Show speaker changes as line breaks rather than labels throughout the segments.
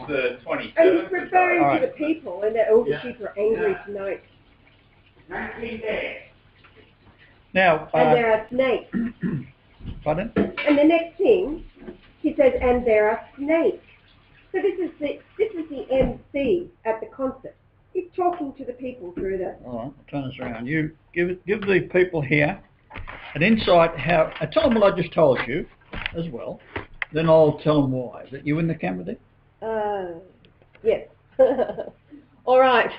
the 23rd.
And he's referring to the people, and that all the people are angry tonight.
19 days.
Now,
and there are snakes.
Pardon?
And the next thing, he says, and there are snakes. So this is the MC at the concert. He's talking to the people through the...
All right, I'll turn this around. You give the people here an insight how... tell them what I just told you as well. Then I'll tell them why. Is that you in the camera there?
Yes. All right.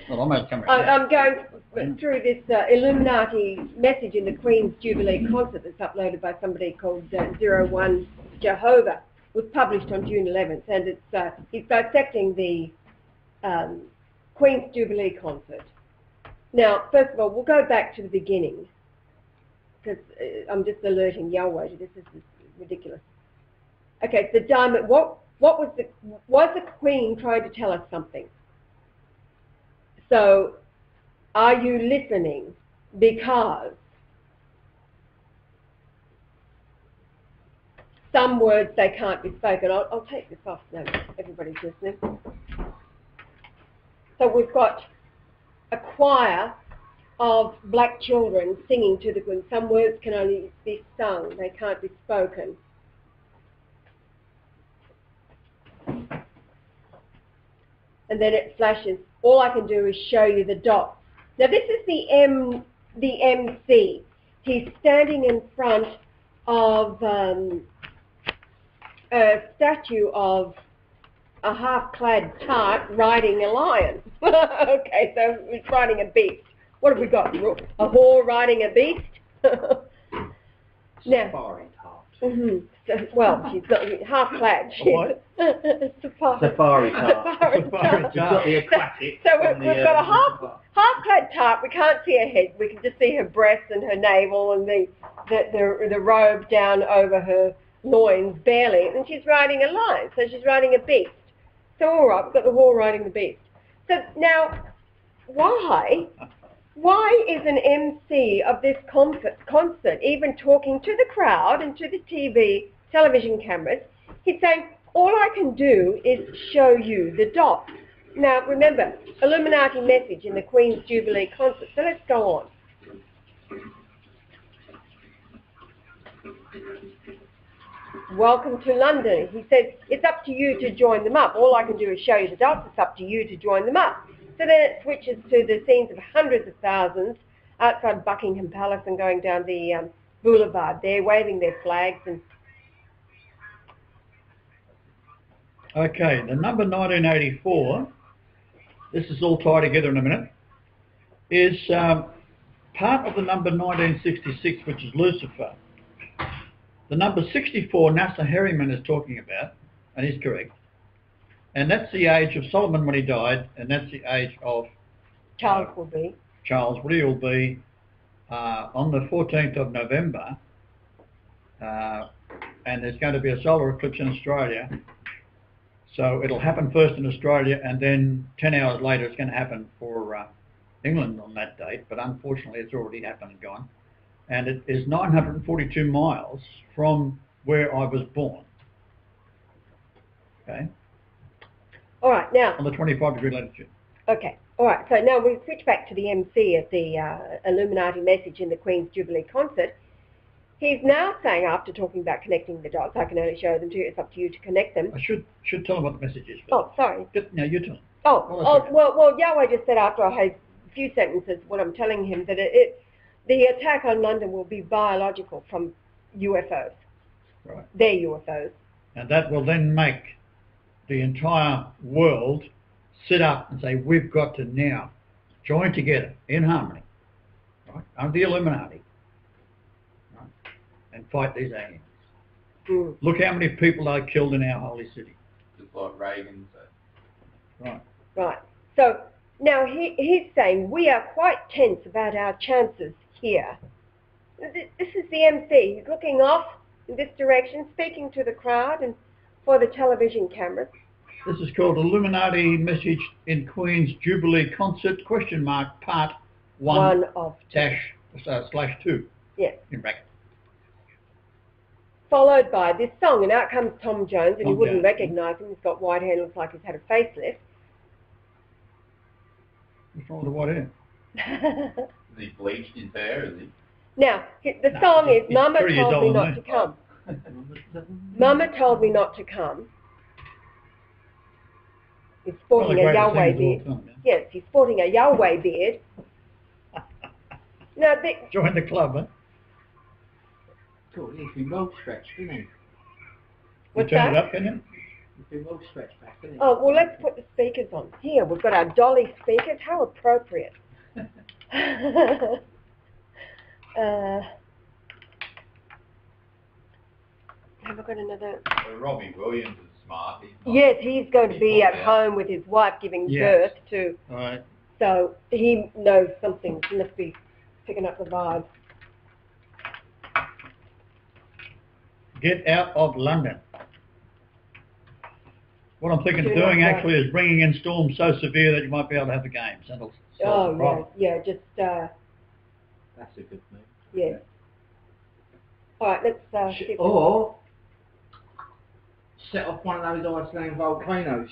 Well, I'm out of camera.
I'm going through this Illuminati message in the Queen's Jubilee concert that's uploaded by somebody called 01 Jehovah. It was published on June 11th, and he's dissecting the Queen's Jubilee concert. Now, first of all, we'll go back to the beginning, because I'm just alerting Yahweh to this. This is ridiculous. Okay, so Diamond, was the Queen trying to tell us something? So, are you listening? Because some words they can't be spoken. I'll take this off now. Everybody's listening. So we've got a choir of black children singing to the Queen. Some words can only be sung. They can't be spoken. And then it flashes. All I can do is show you the dots. Now this is the MC. He's standing in front of a statue of a half-clad tart riding a lion. Okay, so it's riding a beast. What have we got? A whore riding a beast?
Safari tart.
Mm-hmm. So, well, she's got half-clad.
What?
Safari tart.
Safari tart.
We've got the aquatic.
So we've got a half-clad tart. We can't see her head. We can just see her breasts and her navel and the robe down over her loins, barely. And she's riding a lion. So she's riding a beast. So all right, we've got the whore riding the beast. So now, why is an MC of this concert even talking to the crowd and to the television cameras? He's saying, all I can do is show you the dots. Now, remember, Illuminati message in the Queen's Jubilee concert. So let's go on. Welcome to London. He says, it's up to you to join them up. All I can do is show you the dots. It's up to you to join them up. So then it switches to the scenes of hundreds of thousands outside Buckingham Palace and going down the boulevard there, waving their flags. And
Okay, the number 1984, this is all tied together in a minute, is part of the number 1966, which is Lucifer. The number 64, Nasser Harriman is talking about, and he's correct. And that's the age of Solomon when he died, and that's the age of
Charles will be
on the 14th of November, and there's going to be a solar eclipse in Australia. So it'll happen first in Australia, and then 10 hours later it's going to happen for England on that date, but unfortunately it's already happened and gone. And it is 942 miles from where I was born. Okay?
All right, now...
On the 25-degree latitude.
Okay, all right, so now we switch back to the MC of the Illuminati message in the Queen's Jubilee concert. He's now saying, after talking about connecting the dots, I can only show them to you, it's up to you to connect them.
I should tell them what the message is.
Oh, sorry.
No, you tell them.
Well, Yahweh just said after I had a few sentences, what I'm telling him, that the attack on London will be biological from UFOs.
Right.
They're UFOs.
And that will then make the entire world sit up and say, we've got to now join together in harmony, right, under the Illuminati, right, and fight these aliens.
Mm.
Look how many people are killed in our holy city.
Just like Reagan said.
Right.
Right. So now he's saying we are quite tense about our chances here. This is the MC. He's looking off in this direction, speaking to the crowd and for the television cameras.
This is called Illuminati Message in Queen's Jubilee Concert, part 1
of
/2.
Yes.
In bracket.
followed by this song, and out comes Tom Jones, and you
Tom
wouldn't
Jones.
recognise him. He's got white hair, looks like he's had a facelift.
What's wrong with the white hair?
Is he bleached his hair, is he?
Now, the song is
he's
Mama
3 years
told me
older
not
than
to
me.
come. Mama told me not to come. He's sporting
One
a
of the greatest
Yahweh
singers of all
beard.
time, yeah.
Yes, he's sporting a Yahweh beard. Now,
Join the club, huh?
Cool, he's been well stretched, isn't he?
what's
You turn
that?
it up, can you?
He's been well stretched back, isn't he?
Oh, well, let's put the speakers on. Here, we've got our dolly speakers. How appropriate. Have I got another?
Robbie Williams is smart. He's not
Yes, he's going to be at
there.
home with his wife giving
Yes.
birth to,
All right.
so he knows something. He must be picking up the vibe.
Get out of London. What I'm thinking of
Do not
doing
go.
actually is bringing in storms so severe that you might be able to have the games. That'll solve the
Oh,
problem.
yeah, just,
That's a good move.
yeah. All right, let's see if we-
Or set off one of those Iceland volcanoes.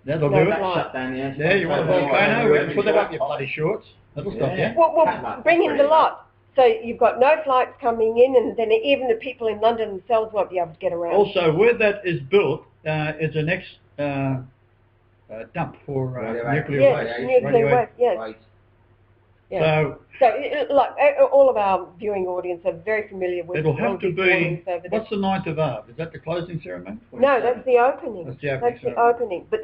That'll
No,
do
that's
it.
right.
Shut down the air.
Yeah, you want a volcano? We can put that up your bloody shorts. That'll stop you.
Yeah.
Well, bring in the lot. So you've got no flights coming in, and then even the people in London themselves won't be able to get around.
Also, where that is built is an dump for nuclear
yes,
waste.
nuclear waste, yes.
Right.
Yeah.
So
All of our viewing audience are very familiar with
it'll have to
all these
be,
warnings over there.
what's the 9th of Av? Is that the closing ceremony?
No, that's the opening.
That's the opening
That's the
ceremony.
opening. But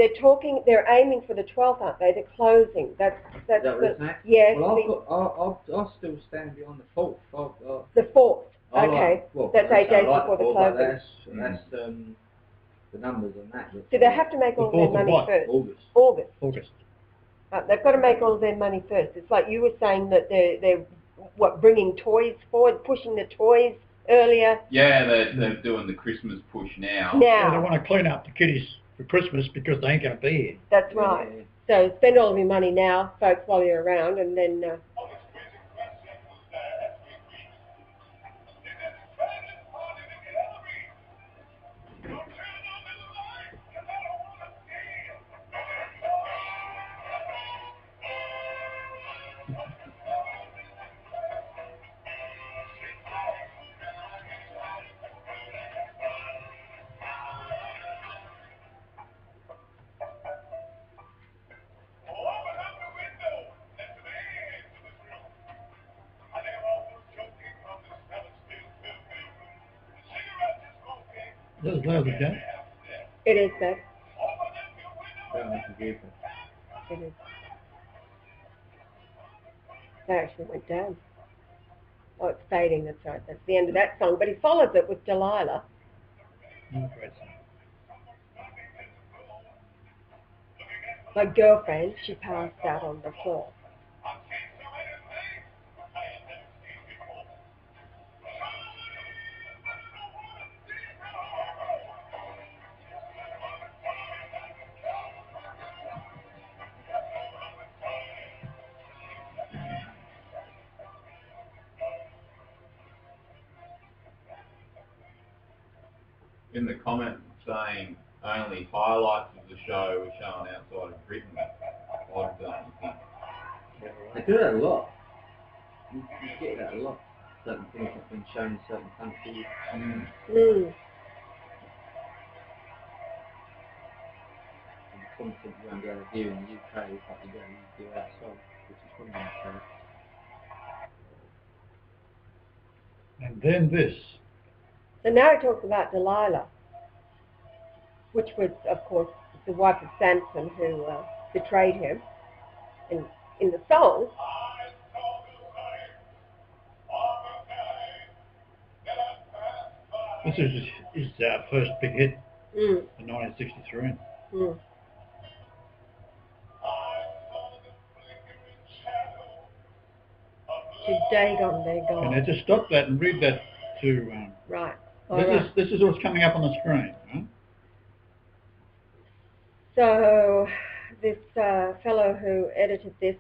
they're aiming for the 12th, aren't they? The closing. That's
Is that what
the,
it's at?
yes,
Well, I'll still stand behind the 4th.
the 4th. Okay. That's 8 days before the closing.
That's the numbers on that.
So they have to make
The
all their
4th of
money
what?
first.
August.
August. They've got to make all their money first. It's like you were saying that they're bringing toys forward, pushing the toys earlier.
Yeah, they're doing the Christmas push now.
Yeah, they
Now,
want to clean up the kiddies for Christmas because they ain't going to be here.
that's right. So spend all of your money now, folks, while you're around, and then
Is that as loud as that?
it is that.
Yeah.
It is. That actually went down. Oh, it's fading, that's right. That's the end of that song. But he follows it with Delilah.
Oh, great song.
My girlfriend, she passed out on the floor.
In the comments saying only highlights of the show were shown outside of Britain. Odd, don't you think?
They do that a lot. You get that a lot. Certain things have been shown in certain countries.
Mm.
And content you won't be able to view in the UK, but you don't view outside, which is from the UK.
And then this.
So now he talks about Delilah, which was, of course, the wife of Samson who betrayed him. And in the song,
This is his first big hit
mm,
in 1963.
mm, she's Dagon, they're
And
gone.
I just stop that and read that to...
Right. All right.
This is what's coming up on the screen. Right?
So this fellow who edited this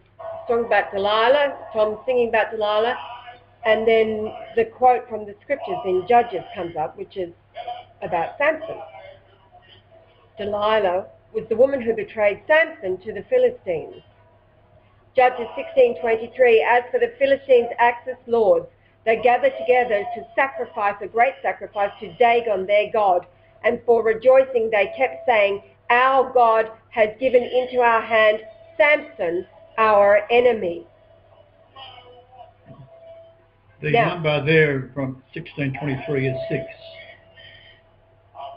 song about Delilah, Tom singing about Delilah, And then the quote from the scriptures in Judges comes up, which is about Samson. Delilah was the woman who betrayed Samson to the Philistines. Judges 16:23, as for the Philistines' Axis lords, they gathered together to sacrifice a great sacrifice to Dagon, their god, and for rejoicing they kept saying, our God has given into our hand Samson, our enemy.
The
Now,
number there from 1623 is 6.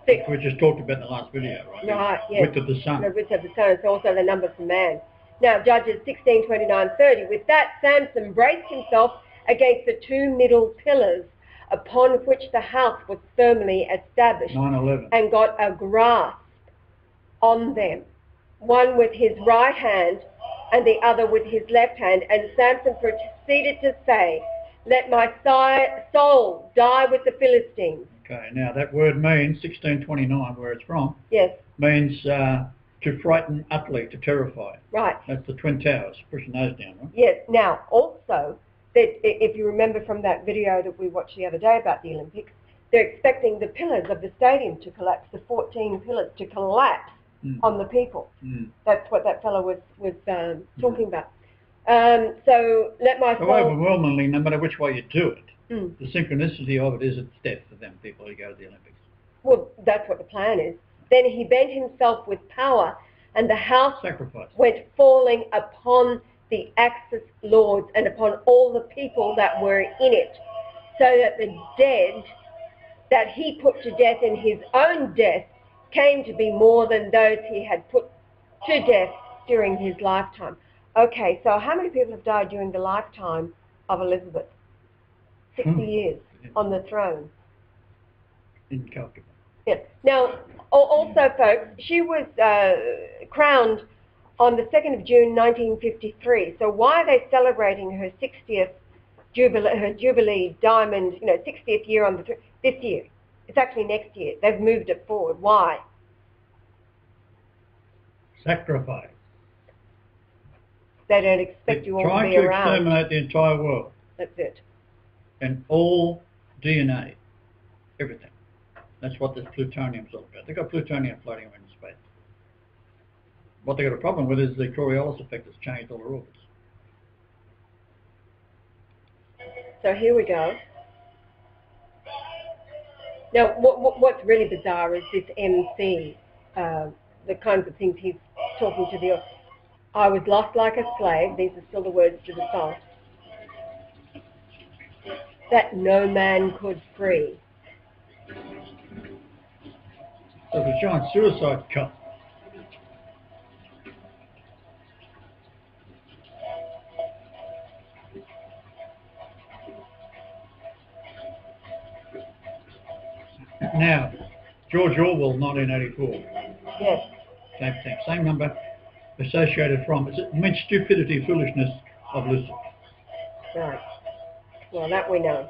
6.
We just talked about in the last video, right?
Right, yes.
Width of the sun.
The width of the sun. It's also the number for man. Now, Judges 16:29-30. With that, Samson braced himself against the two middle pillars upon which the house was firmly established
9/11.
and got a grasp on them, one with his right hand and the other with his left hand. And Samson proceeded to say, let my soul die with the Philistines.
Okay, now that word means, 1629, where it's from,
Yes.
means to frighten utterly, to terrify.
Right.
That's the Twin Towers, pushing those down, right?
Yes. Now, also, that if you remember from that video that we watched the other day about the Olympics, they're expecting the pillars of the stadium to collapse, the 14 pillars to collapse on the people. That's what that fellow was talking about. So let my
So
soul...
overwhelmingly, no matter which way you do it,
Mm.
the synchronicity of it is it's death for them people who go to the Olympics.
Well, that's what the plan is. Then he bent himself with power, and the house
Sacrifice.
went falling upon the Axis lords and upon all the people that were in it, so that the dead that he put to death in his own death came to be more than those he had put to death during his lifetime. Okay, so how many people have died during the lifetime of Elizabeth? 60 years on the throne.
Incalculable.
Yeah. Now, also, folks, she was crowned on the 2nd of June, 1953. So why are they celebrating her 60th jubilee, her jubilee diamond, 60th year on the this year? It's actually next year. They've moved it forward. Why?
Sacrifice.
They don't expect you all to
Trying
be
to
around.
exterminate the entire world
That's it.
and all DNA, everything. That's what this plutonium's all about. They've got plutonium floating around in space. What they've got a problem with is the Coriolis effect that's changed all their orbits.
So here we go. Now, what's really bizarre is this MC, the kinds of things he's talking to the... I was lost like a slave, these are still the words to the song, that no man could free.
So it's a giant suicide cult. Now, George Orwell, 1984.
Yes.
Same thing, same number, associated from. It means stupidity, foolishness of Lucifer.
Right. Well, that we know.